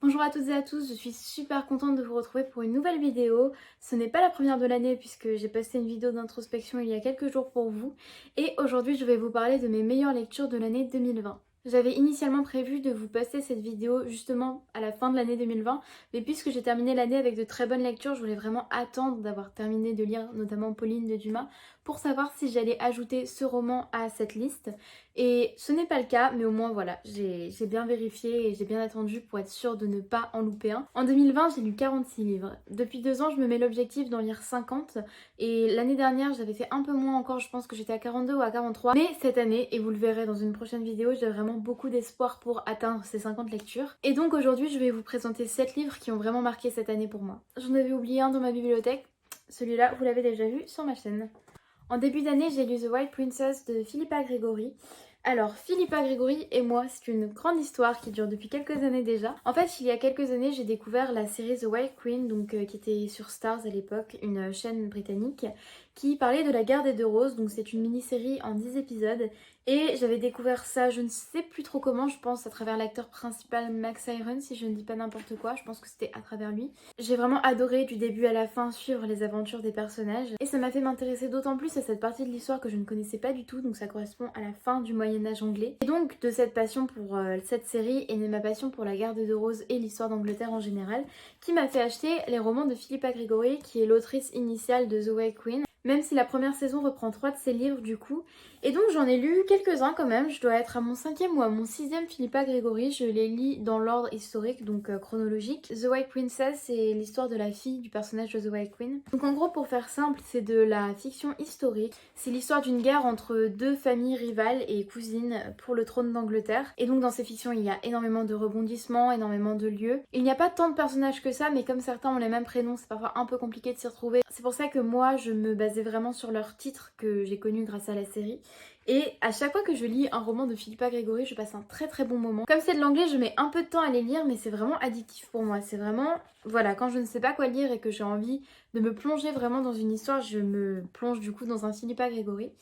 Bonjour à toutes et à tous, je suis super contente de vous retrouver pour une nouvelle vidéo. Ce n'est pas la première de l'année puisque j'ai posté une vidéo d'introspection il y a quelques jours pour vous. Et aujourd'hui je vais vous parler de mes meilleures lectures de l'année 2020. J'avais initialement prévu de vous poster cette vidéo justement à la fin de l'année 2020, mais puisque j'ai terminé l'année avec de très bonnes lectures, je voulais vraiment attendre d'avoir terminé de lire notamment Pauline de Dumas pour savoir si j'allais ajouter ce roman à cette liste. Et ce n'est pas le cas, mais au moins voilà, j'ai bien vérifié et j'ai bien attendu pour être sûre de ne pas en louper un. En 2020, j'ai lu 46 livres. Depuis 2 ans, je me mets l'objectif d'en lire 50 et l'année dernière, j'avais fait un peu moins encore, je pense que j'étais à 42 ou à 43. Mais cette année, et vous le verrez dans une prochaine vidéo, j'ai vraiment beaucoup d'espoir pour atteindre ces 50 lectures. Et donc aujourd'hui, je vais vous présenter 7 livres qui ont vraiment marqué cette année pour moi. J'en avais oublié un dans ma bibliothèque, celui-là, vous l'avez déjà vu sur ma chaîne. En début d'année, j'ai lu The White Princess de Philippa Gregory. Alors, Philippa Gregory et moi, c'est une grande histoire qui dure depuis quelques années déjà. En fait, il y a quelques années, j'ai découvert la série The White Queen, qui était sur Stars à l'époque, une chaîne britannique, qui parlait de la guerre des deux roses. Donc c'est une mini-série en 10 épisodes. Et j'avais découvert ça, je ne sais plus trop comment, je pense à travers l'acteur principal Max Irons, si je ne dis pas n'importe quoi, je pense que c'était à travers lui. J'ai vraiment adoré du début à la fin suivre les aventures des personnages et ça m'a fait m'intéresser d'autant plus à cette partie de l'histoire que je ne connaissais pas du tout, donc ça correspond à la fin du Moyen-Âge anglais. Et donc de cette passion pour cette série est née ma passion pour la guerre des deux roses et l'histoire d'Angleterre en général, qui m'a fait acheter les romans de Philippa Gregory, qui est l'autrice initiale de The White Queen. Même si la première saison reprend 3 de ses livres du coup. Et donc j'en ai lu quelques-uns quand même, je dois être à mon 5e ou à mon 6e Philippa Gregory, je les lis dans l'ordre historique, donc chronologique. The White Princess, c'est l'histoire de la fille du personnage de The White Queen. Donc en gros, pour faire simple, c'est de la fiction historique. C'est l'histoire d'une guerre entre deux familles rivales et cousines pour le trône d'Angleterre. Et donc dans ces fictions, il y a énormément de rebondissements, énormément de lieux. Il n'y a pas tant de personnages que ça, mais comme certains ont les mêmes prénoms, c'est parfois un peu compliqué de s'y retrouver. C'est pour ça que moi, je me basais vraiment sur leurs titres que j'ai connus grâce à la série. Et à chaque fois que je lis un roman de Philippa Gregory, je passe un très très bon moment. Comme c'est de l'anglais, je mets un peu de temps à les lire, mais c'est vraiment addictif pour moi. C'est vraiment, voilà, quand je ne sais pas quoi lire et que j'ai envie de me plonger vraiment dans une histoire, je me plonge du coup dans un Philippa Gregory.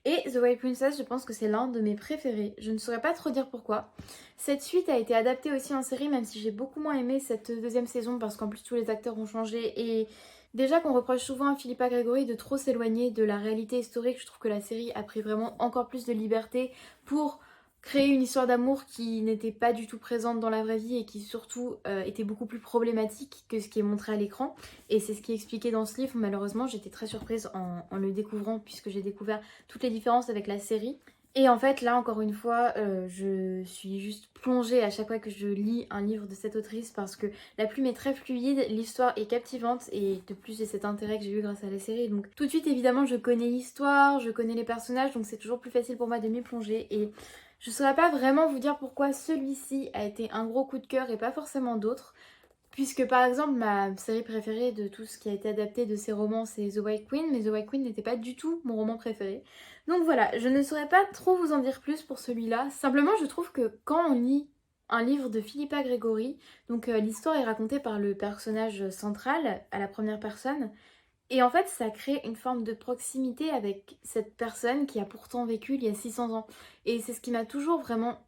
Et The White Princess, je pense que c'est l'un de mes préférés. Je ne saurais pas trop dire pourquoi. Cette suite a été adaptée aussi en série, même si j'ai beaucoup moins aimé cette deuxième saison parce qu'en plus tous les acteurs ont changé et déjà qu'on reproche souvent à Philippa Gregory de trop s'éloigner de la réalité historique, je trouve que la série a pris vraiment encore plus de liberté pour créer une histoire d'amour qui n'était pas du tout présente dans la vraie vie et qui surtout était beaucoup plus problématique que ce qui est montré à l'écran. Et c'est ce qui est expliqué dans ce livre. Malheureusement, j'étais très surprise en le découvrant puisque j'ai découvert toutes les différences avec la série. Et en fait, là, encore une fois, je suis juste plongée à chaque fois que je lis un livre de cette autrice parce que la plume est très fluide, l'histoire est captivante et de plus, j'ai cet intérêt que j'ai eu grâce à la série. Donc tout de suite, évidemment, je connais l'histoire, je connais les personnages, donc c'est toujours plus facile pour moi de m'y plonger. Et je ne saurais pas vraiment vous dire pourquoi celui-ci a été un gros coup de cœur et pas forcément d'autres. Puisque par exemple ma série préférée de tout ce qui a été adapté de ces romans c'est The White Queen, mais The White Queen n'était pas du tout mon roman préféré. Donc voilà, je ne saurais pas trop vous en dire plus pour celui-là. Simplement je trouve que quand on lit un livre de Philippa Gregory, donc l'histoire est racontée par le personnage central à la première personne, et en fait ça crée une forme de proximité avec cette personne qui a pourtant vécu il y a 600 ans. Et c'est ce qui m'a toujours vraiment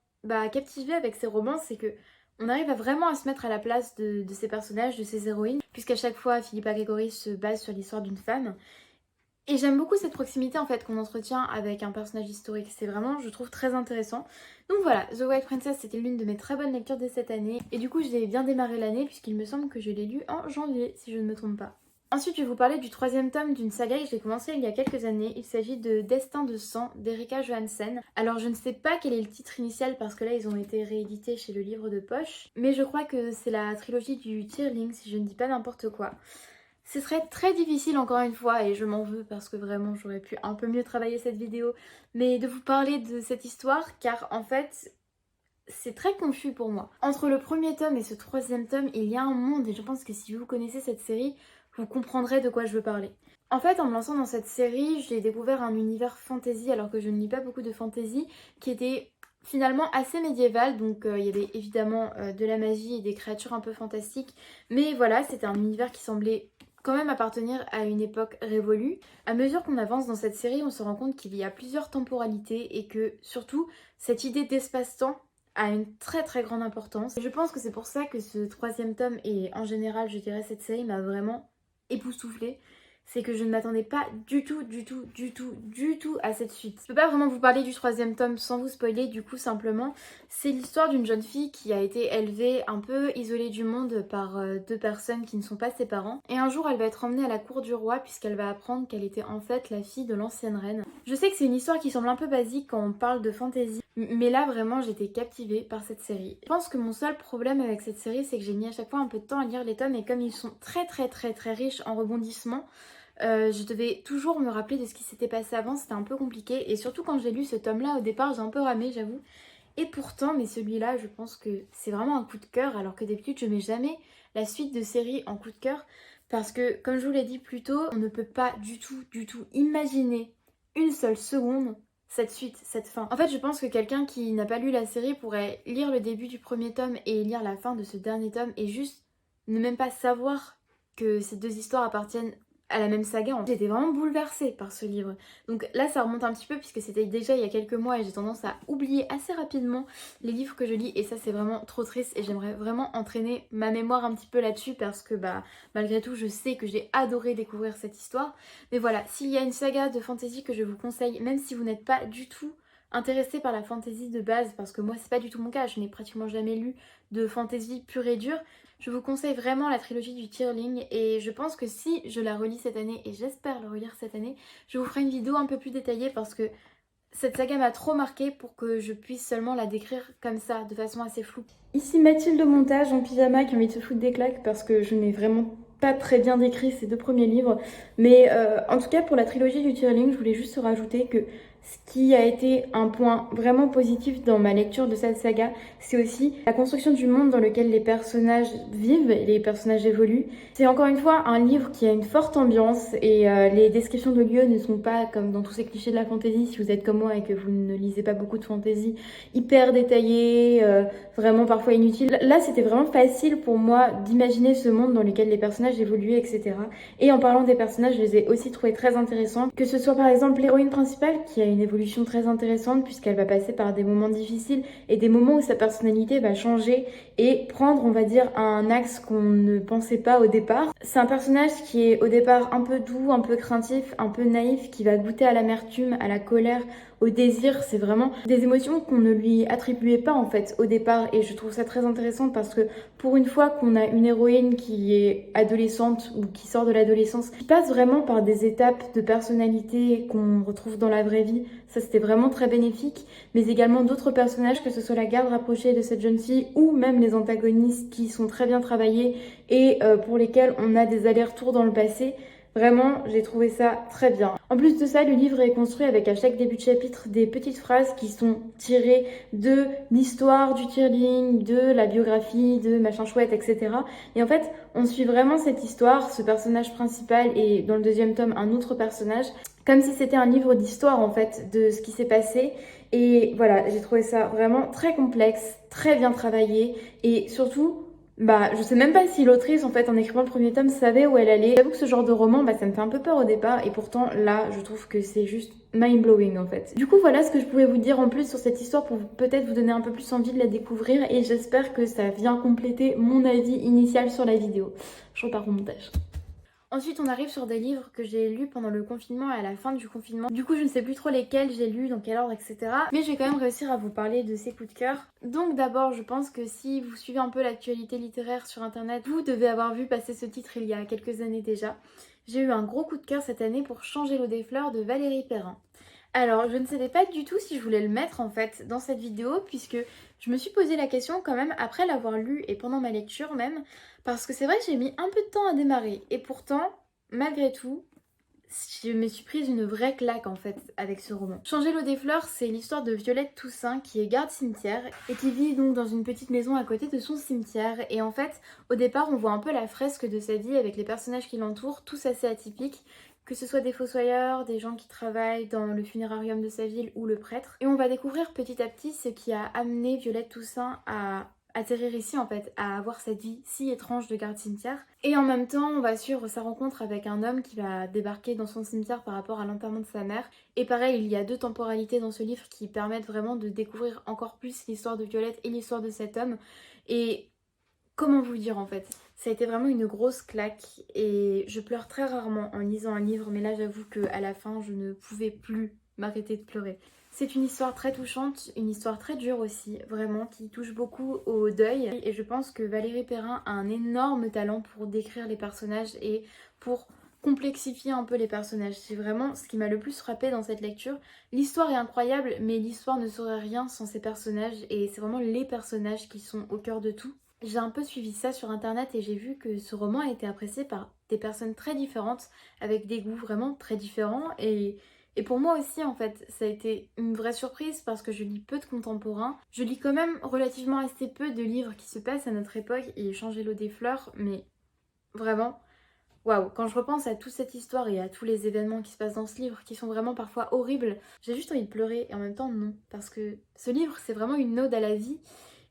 captivée avec ces romans, c'est que on arrive vraiment à se mettre à la place de ces personnages, de ces héroïnes, puisqu'à chaque fois Philippa Gregory se base sur l'histoire d'une femme. Et j'aime beaucoup cette proximité en fait qu'on entretient avec un personnage historique, c'est vraiment, je trouve, très intéressant. Donc voilà, The White Princess c'était l'une de mes très bonnes lectures de cette année, et du coup j'ai bien démarré l'année puisqu'il me semble que je l'ai lu en janvier, si je ne me trompe pas. Ensuite, je vais vous parler du troisième tome d'une saga que j'ai commencé il y a quelques années. Il s'agit de Destin de sang d'Erika Johansen. Alors, je ne sais pas quel est le titre initial parce que là, ils ont été réédités chez le livre de poche. Mais je crois que c'est la trilogie du Tearling, si je ne dis pas n'importe quoi. Ce serait très difficile encore une fois, et je m'en veux parce que vraiment j'aurais pu un peu mieux travailler cette vidéo, mais de vous parler de cette histoire car en fait c'est très confus pour moi. Entre le premier tome et ce troisième tome, il y a un monde et je pense que si vous connaissez cette série, vous comprendrez de quoi je veux parler. En fait, en me lançant dans cette série, j'ai découvert un univers fantasy alors que je ne lis pas beaucoup de fantasy qui était finalement assez médiéval, donc il y avait évidemment de la magie et des créatures un peu fantastiques, mais voilà, c'était un univers qui semblait quand même appartenir à une époque révolue. À mesure qu'on avance dans cette série, on se rend compte qu'il y a plusieurs temporalités et que surtout cette idée d'espace-temps a une très très grande importance. Et je pense que c'est pour ça que ce troisième tome et en général je dirais cette série m'a vraiment époustouflée. C'est que je ne m'attendais pas du tout à cette suite. Je peux pas vraiment vous parler du troisième tome sans vous spoiler, du coup simplement c'est l'histoire d'une jeune fille qui a été élevée un peu isolée du monde par deux personnes qui ne sont pas ses parents. Et un jour elle va être emmenée à la cour du roi puisqu'elle va apprendre qu'elle était en fait la fille de l'ancienne reine. Je sais que c'est une histoire qui semble un peu basique quand on parle de fantasy, mais là vraiment j'étais captivée par cette série. Je pense que mon seul problème avec cette série c'est que j'ai mis à chaque fois un peu de temps à lire les tomes et comme ils sont très riches en rebondissements, je devais toujours me rappeler de ce qui s'était passé avant, c'était un peu compliqué et surtout quand j'ai lu ce tome là au départ j'ai un peu ramé j'avoue. Et pourtant, mais celui-là je pense que c'est vraiment un coup de cœur alors que d'habitude je mets jamais la suite de série en coup de cœur parce que comme je vous l'ai dit plus tôt, on ne peut pas du tout imaginer une seule seconde cette suite, cette fin. En fait je pense que quelqu'un qui n'a pas lu la série pourrait lire le début du premier tome et lire la fin de ce dernier tome et juste ne même pas savoir que ces deux histoires appartiennent à la même saga. J'étais vraiment bouleversée par ce livre. Donc là ça remonte un petit peu puisque c'était déjà il y a quelques mois et j'ai tendance à oublier assez rapidement les livres que je lis et ça c'est vraiment trop triste et j'aimerais vraiment entraîner ma mémoire un petit peu là-dessus parce que malgré tout je sais que j'ai adoré découvrir cette histoire. Mais voilà, s'il y a une saga de fantasy que je vous conseille, même si vous n'êtes pas du tout intéressé par la fantasy de base, parce que moi c'est pas du tout mon cas, je n'ai pratiquement jamais lu de fantasy pure et dure, je vous conseille vraiment la trilogie du Tearling et je pense que si je la relis cette année, et j'espère le relire cette année, je vous ferai une vidéo un peu plus détaillée parce que cette saga m'a trop marquée pour que je puisse seulement la décrire comme ça, de façon assez floue. Ici Mathilde au montage en pyjama qui a envie de se foutre des claques parce que je n'ai vraiment pas très bien décrit ces deux premiers livres. Mais en tout cas pour la trilogie du Tearling, je voulais juste rajouter que ce qui a été un point vraiment positif dans ma lecture de cette saga, c'est aussi la construction du monde dans lequel les personnages vivent et les personnages évoluent. C'est encore une fois un livre qui a une forte ambiance et les descriptions de lieux ne sont pas comme dans tous ces clichés de la fantasy, si vous êtes comme moi et que vous ne lisez pas beaucoup de fantasy, hyper détaillées, vraiment parfois inutiles. Là c'était vraiment facile pour moi d'imaginer ce monde dans lequel les personnages évoluaient, etc. Et en parlant des personnages, je les ai aussi trouvés très intéressants. Que ce soit par exemple l'héroïne principale qui a une évolution très intéressante puisqu'elle va passer par des moments difficiles et des moments où sa personnalité va changer et prendre, on va dire, un axe qu'on ne pensait pas au départ. C'est un personnage qui est au départ un peu doux, un peu craintif, un peu naïf, qui va goûter à l'amertume, à la colère, au désir. C'est vraiment des émotions qu'on ne lui attribuait pas en fait au départ et je trouve ça très intéressant parce que pour une fois qu'on a une héroïne qui est adolescente ou qui sort de l'adolescence, qui passe vraiment par des étapes de personnalité qu'on retrouve dans la vraie vie, ça c'était vraiment très bénéfique, mais également d'autres personnages, que ce soit la garde rapprochée de cette jeune fille ou même les antagonistes qui sont très bien travaillés et pour lesquels on a des allers-retours dans le passé. Vraiment, j'ai trouvé ça très bien. En plus de ça, le livre est construit avec à chaque début de chapitre des petites phrases qui sont tirées de l'histoire du Tearling, de la biographie, de machin chouette, etc. Et en fait, on suit vraiment cette histoire, ce personnage principal et dans le deuxième tome, un autre personnage, comme si c'était un livre d'histoire en fait de ce qui s'est passé. Et voilà, j'ai trouvé ça vraiment très complexe, très bien travaillé et surtout je sais même pas si l'autrice, en fait, en écrivant le premier tome, savait où elle allait. J'avoue que ce genre de roman, ça me fait un peu peur au départ, et pourtant, là, je trouve que c'est juste mind-blowing, en fait. Du coup, voilà ce que je pouvais vous dire en plus sur cette histoire pour peut-être vous donner un peu plus envie de la découvrir, et j'espère que ça vient compléter mon avis initial sur la vidéo. Je repars au montage. Ensuite, on arrive sur des livres que j'ai lus pendant le confinement et à la fin du confinement. Du coup, je ne sais plus trop lesquels j'ai lus, dans quel ordre, etc. Mais je vais quand même réussir à vous parler de ces coups de cœur. Donc d'abord, je pense que si vous suivez un peu l'actualité littéraire sur internet, vous devez avoir vu passer ce titre il y a quelques années déjà. J'ai eu un gros coup de cœur cette année pour Changer l'eau des fleurs de Valérie Perrin. Alors, je ne savais pas du tout si je voulais le mettre en fait dans cette vidéo puisque je me suis posé la question quand même après l'avoir lu et pendant ma lecture même parce que c'est vrai que j'ai mis un peu de temps à démarrer et pourtant, malgré tout, je me suis prise une vraie claque en fait avec ce roman. Changer l'eau des fleurs, c'est l'histoire de Violette Toussaint qui est garde cimetière et qui vit donc dans une petite maison à côté de son cimetière et en fait, au départ, on voit un peu la fresque de sa vie avec les personnages qui l'entourent, tous assez atypiques. Que ce soit des fossoyeurs, des gens qui travaillent dans le funérarium de sa ville ou le prêtre. Et on va découvrir petit à petit ce qui a amené Violette Toussaint à atterrir ici en fait, à avoir cette vie si étrange de garde cimetière. Et en même temps, on va suivre sa rencontre avec un homme qui va débarquer dans son cimetière par rapport à l'enterrement de sa mère. Et pareil, il y a deux temporalités dans ce livre qui permettent vraiment de découvrir encore plus l'histoire de Violette et l'histoire de cet homme. Et comment vous dire en fait, ça a été vraiment une grosse claque et je pleure très rarement en lisant un livre, mais là j'avoue qu'à la fin je ne pouvais plus m'arrêter de pleurer. C'est une histoire très touchante, une histoire très dure aussi, vraiment, qui touche beaucoup au deuil. Et je pense que Valérie Perrin a un énorme talent pour décrire les personnages et pour complexifier un peu les personnages. C'est vraiment ce qui m'a le plus frappé dans cette lecture. L'histoire est incroyable, mais l'histoire ne serait rien sans ces personnages et c'est vraiment les personnages qui sont au cœur de tout. J'ai un peu suivi ça sur internet et j'ai vu que ce roman a été apprécié par des personnes très différentes, avec des goûts vraiment très différents et pour moi aussi en fait ça a été une vraie surprise parce que je lis peu de contemporains. Je lis quand même relativement assez peu de livres qui se passent à notre époque et Changer l'eau des fleurs, mais vraiment, waouh, quand je repense à toute cette histoire et à tous les événements qui se passent dans ce livre qui sont vraiment parfois horribles, j'ai juste envie de pleurer et en même temps non, parce que ce livre c'est vraiment une ode à la vie.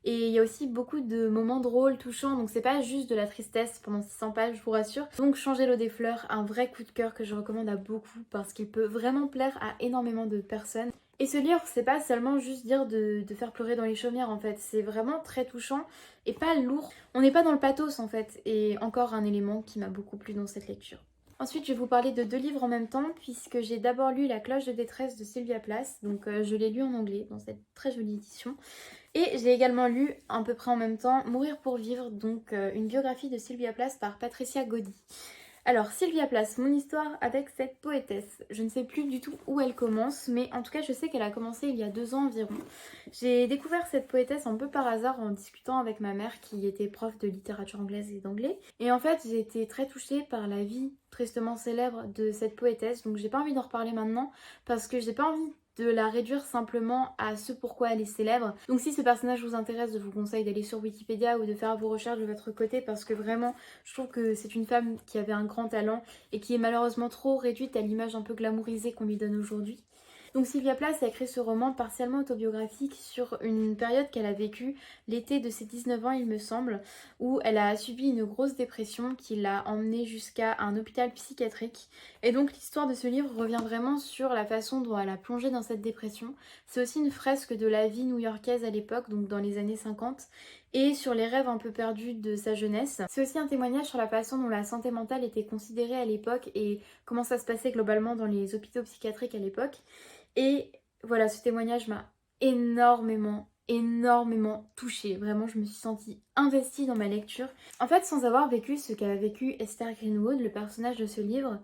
Et il y a aussi beaucoup de moments drôles, touchants, donc c'est pas juste de la tristesse pendant 600 pages, je vous rassure. Donc Changer l'eau des fleurs, un vrai coup de cœur que je recommande à beaucoup parce qu'il peut vraiment plaire à énormément de personnes. Et ce livre, c'est pas seulement juste dire de faire pleurer dans les chaumières en fait, c'est vraiment très touchant et pas lourd. On n'est pas dans le pathos en fait, et encore un élément qui m'a beaucoup plu dans cette lecture. Ensuite, je vais vous parler de deux livres en même temps, puisque j'ai d'abord lu La cloche de détresse de Sylvia Plath, donc je l'ai lu en anglais dans cette très jolie édition. Et j'ai également lu à peu près en même temps Mourir pour vivre, donc une biographie de Sylvia Plath par Patricia Gaudy. Alors Sylvia Plath, mon histoire avec cette poétesse. Je ne sais plus du tout où elle commence, mais en tout cas je sais qu'elle a commencé il y a 2 ans environ. J'ai découvert cette poétesse un peu par hasard en discutant avec ma mère qui était prof de littérature anglaise et d'anglais. Et en fait j'ai été très touchée par la vie tristement célèbre de cette poétesse, donc j'ai pas envie d'en reparler maintenant parce que j'ai pas envie de la réduire simplement à ce pourquoi elle est célèbre. Donc si ce personnage vous intéresse, je vous conseille d'aller sur Wikipédia ou de faire vos recherches de votre côté parce que vraiment, je trouve que c'est une femme qui avait un grand talent et qui est malheureusement trop réduite à l'image un peu glamourisée qu'on lui donne aujourd'hui. Donc Sylvia Plath a écrit ce roman partiellement autobiographique sur une période qu'elle a vécue, l'été de ses 19 ans il me semble, où elle a subi une grosse dépression qui l'a emmenée jusqu'à un hôpital psychiatrique. Et donc l'histoire de ce livre revient vraiment sur la façon dont elle a plongé dans cette dépression. C'est aussi une fresque de la vie new-yorkaise à l'époque, donc dans les années 50, et sur les rêves un peu perdus de sa jeunesse. C'est aussi un témoignage sur la façon dont la santé mentale était considérée à l'époque et comment ça se passait globalement dans les hôpitaux psychiatriques à l'époque. Et voilà, ce témoignage m'a énormément touchée. Vraiment, je me suis sentie investie dans ma lecture. En fait, sans avoir vécu ce qu'a vécu Esther Greenwood, le personnage de ce livre,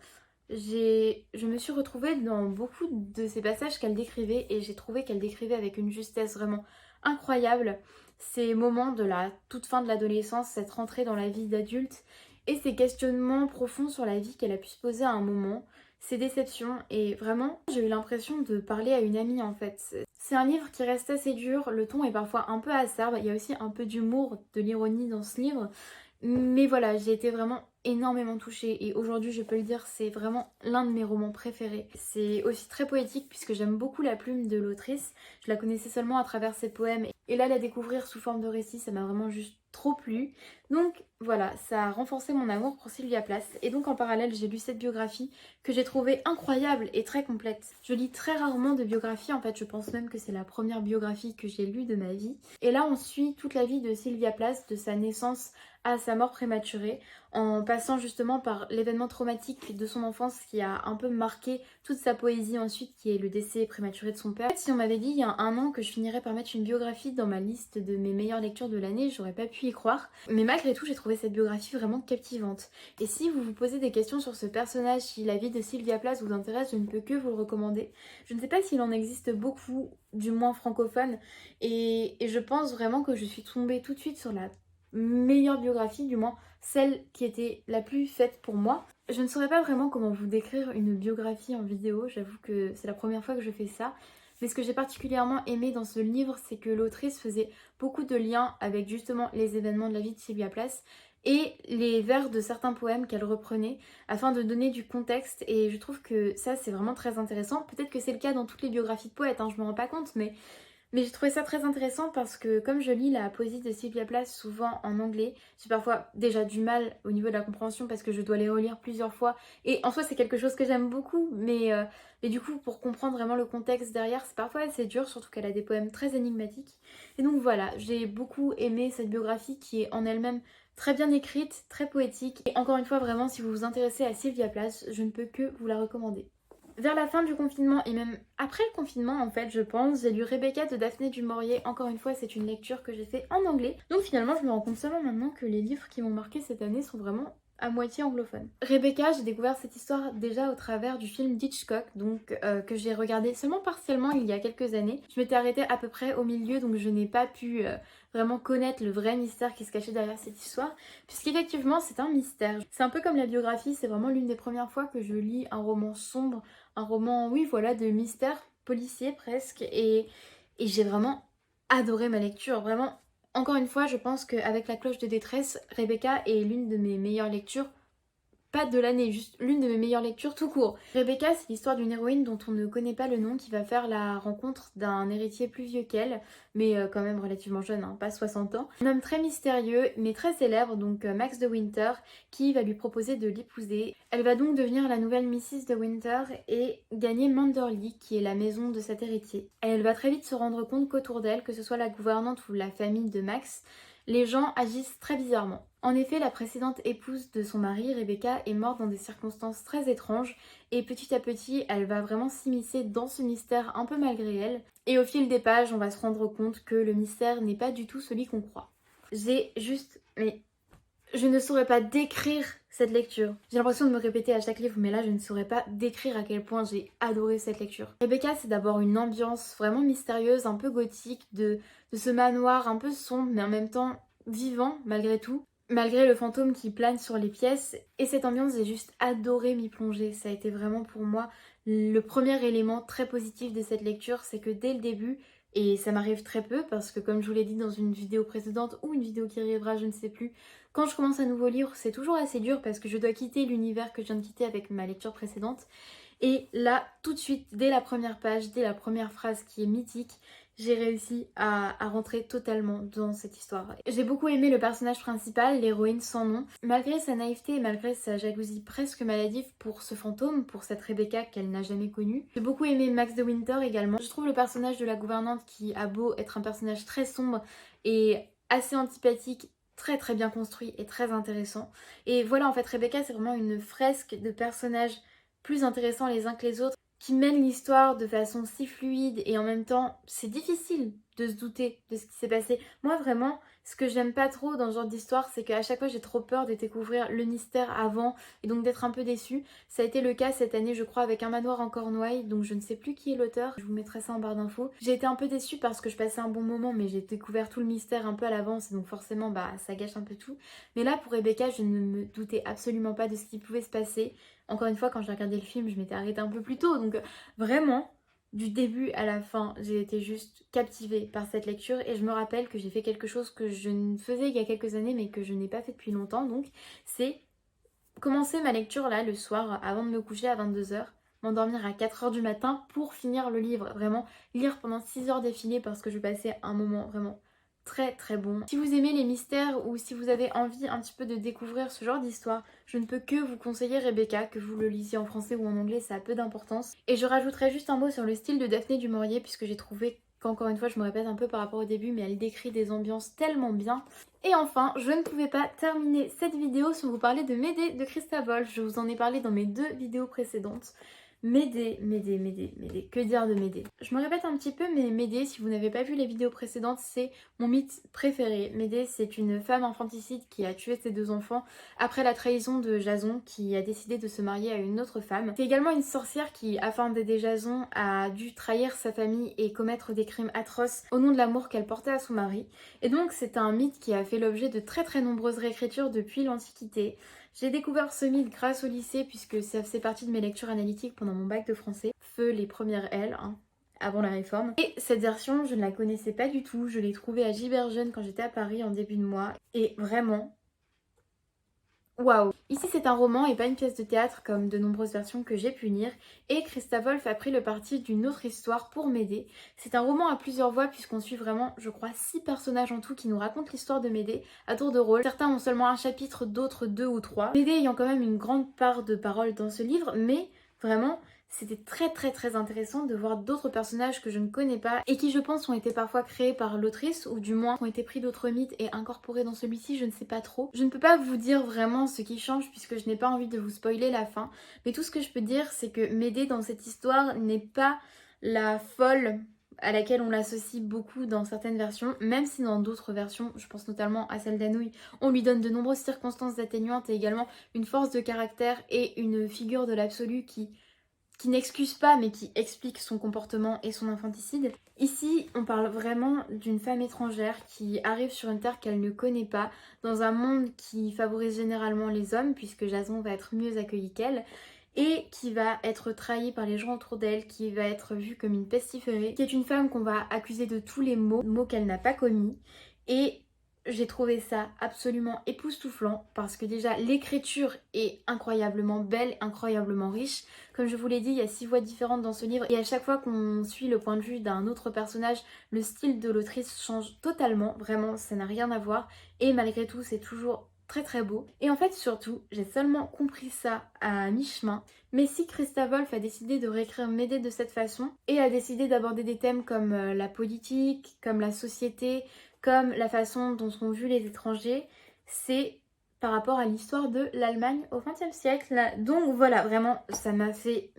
je me suis retrouvée dans beaucoup de ces passages qu'elle décrivait et j'ai trouvé qu'elle décrivait avec une justesse vraiment incroyable ces moments de la toute fin de l'adolescence, cette rentrée dans la vie d'adulte et ces questionnements profonds sur la vie qu'elle a pu se poser à un moment, ses déceptions et vraiment j'ai eu l'impression de parler à une amie en fait. C'est un livre qui reste assez dur, le ton est parfois un peu acerbe, il y a aussi un peu d'humour, de l'ironie dans ce livre. Mais voilà, j'ai été vraiment énormément touchée et aujourd'hui je peux le dire, c'est vraiment l'un de mes romans préférés. C'est aussi très poétique puisque j'aime beaucoup la plume de l'autrice. Je la connaissais seulement à travers ses poèmes et là la découvrir sous forme de récit, ça m'a vraiment juste trop plu. Donc voilà, ça a renforcé mon amour pour Sylvia Plath et donc en parallèle j'ai lu cette biographie que j'ai trouvée incroyable et très complète. Je lis très rarement de biographie, en fait je pense même que c'est la première biographie que j'ai lue de ma vie. Et là on suit toute la vie de Sylvia Plath, de sa naissance à sa mort prématurée, en passant justement par l'événement traumatique de son enfance qui a un peu marqué toute sa poésie ensuite, qui est le décès prématuré de son père. En fait, si on m'avait dit il y a 1 an que je finirais par mettre une biographie dans ma liste de mes meilleures lectures de l'année, j'aurais pas pu y croire. Mais malgré tout, j'ai trouvé cette biographie vraiment captivante. Et si vous vous posez des questions sur ce personnage, si la vie de Sylvia Plath vous intéresse, je ne peux que vous le recommander. Je ne sais pas s'il en existe beaucoup, du moins francophones, et je pense vraiment que je suis tombée tout de suite sur la meilleure biographie, du moins celle qui était la plus faite pour moi. Je ne saurais pas vraiment comment vous décrire une biographie en vidéo, j'avoue que c'est la première fois que je fais ça. Mais ce que j'ai particulièrement aimé dans ce livre, c'est que l'autrice faisait beaucoup de liens avec justement les événements de la vie de Sylvia Plath et les vers de certains poèmes qu'elle reprenait afin de donner du contexte. Et je trouve que ça c'est vraiment très intéressant. Peut-être que c'est le cas dans toutes les biographies de poètes, hein, je me rends pas compte, mais Mais j'ai trouvé ça très intéressant parce que comme je lis la poésie de Sylvia Plath souvent en anglais, j'ai parfois déjà du mal au niveau de la compréhension parce que je dois les relire plusieurs fois. Et en soi c'est quelque chose que j'aime beaucoup, mais du coup pour comprendre vraiment le contexte derrière c'est parfois assez dur, surtout qu'elle a des poèmes très énigmatiques. Et donc voilà, j'ai beaucoup aimé cette biographie qui est en elle-même très bien écrite, très poétique. Et encore une fois vraiment si vous vous intéressez à Sylvia Plath, je ne peux que vous la recommander. Vers la fin du confinement et même après le confinement en fait je pense, j'ai lu Rebecca de Daphné du Maurier. Encore une fois c'est une lecture que j'ai fait en anglais. Donc finalement je me rends compte seulement maintenant que les livres qui m'ont marqué cette année sont vraiment à moitié anglophone. Rebecca, j'ai découvert cette histoire déjà au travers du film d'Hitchcock, donc que j'ai regardé seulement partiellement il y a quelques années. Je m'étais arrêtée à peu près au milieu, donc je n'ai pas pu vraiment connaître le vrai mystère qui se cachait derrière cette histoire, puisqu'effectivement c'est un mystère. C'est un peu comme la biographie, c'est vraiment l'une des premières fois que je lis un roman sombre, un roman, oui voilà, de mystère policier presque, et j'ai vraiment adoré ma lecture, vraiment. Encore une fois, je pense qu'avec La Cloche de détresse, Rebecca est l'une de mes meilleures lectures, pas de l'année, juste l'une de mes meilleures lectures tout court. Rebecca, c'est l'histoire d'une héroïne dont on ne connaît pas le nom qui va faire la rencontre d'un héritier plus vieux qu'elle, mais quand même relativement jeune, hein, pas 60 ans. Un homme très mystérieux, mais très célèbre, donc Max de Winter, qui va lui proposer de l'épouser. Elle va donc devenir la nouvelle Mrs. de Winter et gagner Manderley, qui est la maison de cet héritier. Et elle va très vite se rendre compte qu'autour d'elle, que ce soit la gouvernante ou la famille de Max, les gens agissent très bizarrement. En effet, la précédente épouse de son mari, Rebecca, est morte dans des circonstances très étranges et petit à petit, elle va vraiment s'immiscer dans ce mystère un peu malgré elle. Et au fil des pages, on va se rendre compte que le mystère n'est pas du tout celui qu'on croit. J'ai juste... mais je ne saurais pas décrire cette lecture. J'ai l'impression de me répéter à chaque livre, mais là je ne saurais pas décrire à quel point j'ai adoré cette lecture. Rebecca, c'est d'abord une ambiance vraiment mystérieuse, un peu gothique, de ce manoir un peu sombre, mais en même temps vivant malgré tout. Malgré le fantôme qui plane sur les pièces. Et cette ambiance, j'ai juste adoré m'y plonger. Ça a été vraiment pour moi le premier élément très positif de cette lecture, c'est que dès le début, et ça m'arrive très peu parce que comme je vous l'ai dit dans une vidéo précédente ou une vidéo qui arrivera, je ne sais plus, quand je commence un nouveau livre, c'est toujours assez dur parce que je dois quitter l'univers que je viens de quitter avec ma lecture précédente. Et là, tout de suite, dès la première page, dès la première phrase qui est mythique, j'ai réussi à rentrer totalement dans cette histoire. J'ai beaucoup aimé le personnage principal, l'héroïne sans nom. Malgré sa naïveté et malgré sa jalousie presque maladive pour ce fantôme, pour cette Rebecca qu'elle n'a jamais connue. J'ai beaucoup aimé Max de Winter également. Je trouve le personnage de la gouvernante qui a beau être un personnage très sombre et assez antipathique, très très bien construit et très intéressant. Et voilà, en fait, Rebecca, c'est vraiment une fresque de personnages plus intéressants les uns que les autres, qui mènent l'histoire de façon si fluide et en même temps, c'est difficile de se douter de ce qui s'est passé. Moi, vraiment, ce que j'aime pas trop dans ce genre d'histoire, c'est qu'à chaque fois, j'ai trop peur de découvrir le mystère avant et donc d'être un peu déçue. Ça a été le cas cette année, je crois, avec Un manoir en Cornouailles, donc je ne sais plus qui est l'auteur, je vous mettrai ça en barre d'infos. J'ai été un peu déçue parce que je passais un bon moment, mais j'ai découvert tout le mystère un peu à l'avance et donc forcément, bah, ça gâche un peu tout. Mais là, pour Rebecca, je ne me doutais absolument pas de ce qui pouvait se passer. Encore une fois, quand j'ai regardé le film, je m'étais arrêtée un peu plus tôt, donc vraiment, du début à la fin, j'ai été juste captivée par cette lecture et je me rappelle que j'ai fait quelque chose que je ne faisais il y a quelques années mais que je n'ai pas fait depuis longtemps, donc c'est commencer ma lecture là le soir avant de me coucher à 22h, m'endormir à 4h du matin pour finir le livre, vraiment lire pendant 6 heures d'affilée parce que je passais un moment vraiment très très bon. Si vous aimez les mystères ou si vous avez envie un petit peu de découvrir ce genre d'histoire, je ne peux que vous conseiller Rebecca, que vous le lisiez en français ou en anglais, ça a peu d'importance. Et je rajouterai juste un mot sur le style de Daphné du Maurier puisque j'ai trouvé qu'encore une fois je me répète un peu par rapport au début mais elle décrit des ambiances tellement bien. Et enfin, je ne pouvais pas terminer cette vidéo sans vous parler de Médée de Christa Wolf. Je vous en ai parlé dans mes 2 vidéos précédentes. Médée, que dire de Médée? Je me répète un petit peu, mais Médée, si vous n'avez pas vu les vidéos précédentes, c'est mon mythe préféré. Médée, c'est une femme infanticide qui a tué ses 2 enfants après la trahison de Jason, qui a décidé de se marier à une autre femme. C'est également une sorcière qui, afin d'aider Jason, a dû trahir sa famille et commettre des crimes atroces au nom de l'amour qu'elle portait à son mari. Et donc c'est un mythe qui a fait l'objet de très très nombreuses réécritures depuis l'Antiquité. J'ai découvert ce mythe grâce au lycée puisque ça faisait partie de mes lectures analytiques pendant mon bac de français. Feu les premières L, hein, avant la réforme. Et cette version, je ne la connaissais pas du tout. Je l'ai trouvée à Giberjeune quand j'étais à Paris en début de mois. Et vraiment, Waouh! Ici c'est un roman et pas une pièce de théâtre comme de nombreuses versions que j'ai pu lire et Christa Wolf a pris le parti d'une autre histoire pour m'aider. C'est un roman à plusieurs voix puisqu'on suit vraiment, je crois, 6 personnages en tout qui nous racontent l'histoire de Médée à tour de rôle. Certains ont seulement un chapitre, d'autres 2 ou 3. Médée ayant quand même une grande part de parole dans ce livre, mais vraiment c'était très intéressant de voir d'autres personnages que je ne connais pas et qui je pense ont été parfois créés par l'autrice ou du moins ont été pris d'autres mythes et incorporés dans celui-ci, je ne sais pas trop. Je ne peux pas vous dire vraiment ce qui change puisque je n'ai pas envie de vous spoiler la fin, mais tout ce que je peux dire c'est que Médée dans cette histoire n'est pas la folle à laquelle on l'associe beaucoup dans certaines versions, même si dans d'autres versions, je pense notamment à celle d'Anouilh, on lui donne de nombreuses circonstances atténuantes et également une force de caractère et une figure de l'absolu qui n'excuse pas mais qui explique son comportement et son infanticide. Ici, on parle vraiment d'une femme étrangère qui arrive sur une terre qu'elle ne connaît pas, dans un monde qui favorise généralement les hommes, puisque Jason va être mieux accueilli qu'elle, et qui va être trahie par les gens autour d'elle, qui va être vue comme une pestiférée, qui est une femme qu'on va accuser de tous les maux qu'elle n'a pas commis. Et j'ai trouvé ça absolument époustouflant parce que déjà l'écriture est incroyablement belle, incroyablement riche. Comme je vous l'ai dit, il y a 6 voix différentes dans ce livre et à chaque fois qu'on suit le point de vue d'un autre personnage, le style de l'autrice change totalement, vraiment ça n'a rien à voir et malgré tout c'est toujours très beau. Et en fait surtout, j'ai seulement compris ça à mi-chemin, mais si Christa Wolf a décidé de réécrire Médée de cette façon et a décidé d'aborder des thèmes comme la politique, comme la société, comme la façon dont sont vus les étrangers, c'est par rapport à l'histoire de l'Allemagne au XXe siècle. Donc voilà, vraiment, ça m'a fait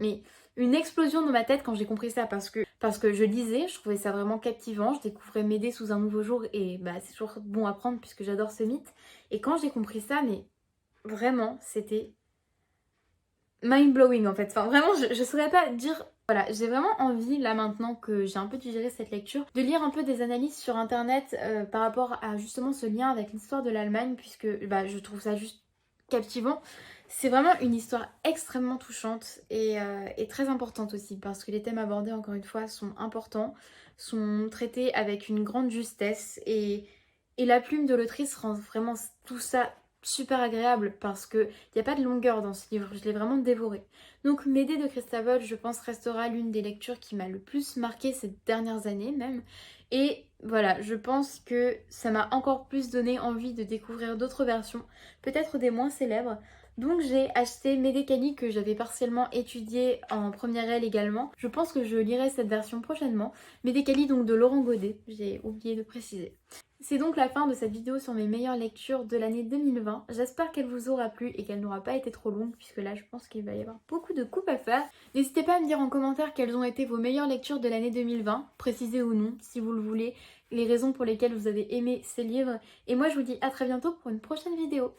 une explosion dans ma tête quand j'ai compris ça parce que je lisais, je trouvais ça vraiment captivant, je découvrais Médée sous un nouveau jour et bah c'est toujours bon à prendre puisque j'adore ce mythe. Et quand j'ai compris ça, mais vraiment, c'était mind-blowing en fait. Enfin vraiment, je saurais pas dire. Voilà, j'ai vraiment envie, là maintenant que j'ai un peu digéré cette lecture, de lire un peu des analyses sur internet par rapport à justement ce lien avec l'histoire de l'Allemagne, puisque bah, je trouve ça juste captivant. C'est vraiment une histoire extrêmement touchante et très importante aussi, parce que les thèmes abordés, encore une fois, sont importants, sont traités avec une grande justesse, et la plume de l'autrice rend vraiment tout ça super agréable parce qu'il n'y a pas de longueur dans ce livre, je l'ai vraiment dévoré. Donc Médée de Christa Wolf, je pense, restera l'une des lectures qui m'a le plus marqué ces dernières années même. Et voilà, je pense que ça m'a encore plus donné envie de découvrir d'autres versions, peut-être des moins célèbres. Donc j'ai acheté Médée Cali que j'avais partiellement étudié en première L également. Je pense que je lirai cette version prochainement. Médée Cali donc de Laurent Godet, j'ai oublié de préciser. C'est donc la fin de cette vidéo sur mes meilleures lectures de l'année 2020. J'espère qu'elle vous aura plu et qu'elle n'aura pas été trop longue puisque là je pense qu'il va y avoir beaucoup de coupes à faire. N'hésitez pas à me dire en commentaire quelles ont été vos meilleures lectures de l'année 2020, précisez ou non si vous le voulez, les raisons pour lesquelles vous avez aimé ces livres. Et moi je vous dis à très bientôt pour une prochaine vidéo.